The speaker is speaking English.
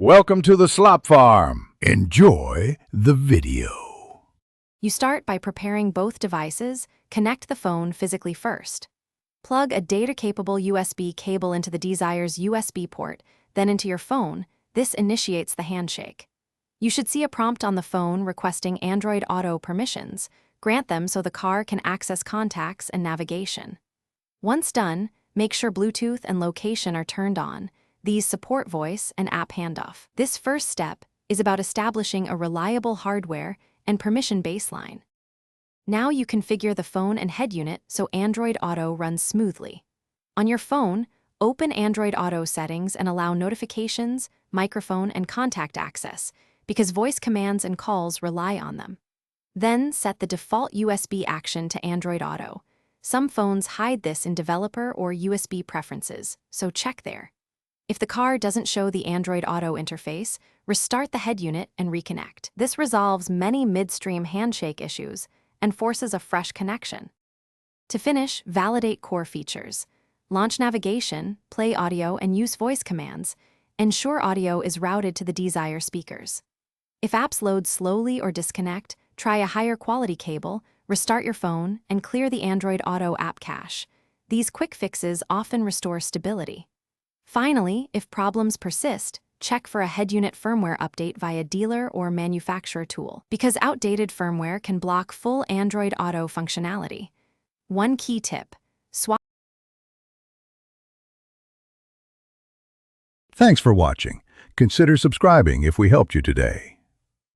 Welcome to the Slop Farm. Enjoy the video. You start by preparing both devices. Connect the phone physically first. Plug a data-capable USB cable into the Dzire's USB port, then into your phone. This initiates the handshake. You should see a prompt on the phone requesting Android Auto permissions. Grant them so the car can access contacts and navigation. Once done, make sure Bluetooth and location are turned on. These support voice and app handoff. This first step is about establishing a reliable hardware and permission baseline. Now you configure the phone and head unit so Android Auto runs smoothly. On your phone, open Android Auto settings and allow notifications, microphone, and contact access, because voice commands and calls rely on them. Then set the default USB action to Android Auto. Some phones hide this in developer or USB preferences, so check there. If the car doesn't show the Android Auto interface, restart the head unit and reconnect. This resolves many midstream handshake issues and forces a fresh connection. To finish, validate core features. Launch navigation, play audio, and use voice commands. Ensure audio is routed to the Dzire speakers. If apps load slowly or disconnect, try a higher quality cable, restart your phone, and clear the Android Auto app cache. These quick fixes often restore stability. Finally, if problems persist, check for a head unit firmware update via dealer or manufacturer tool, because outdated firmware can block full Android Auto functionality. One key tip: swap. Thanks for watching. Consider subscribing if we helped you today.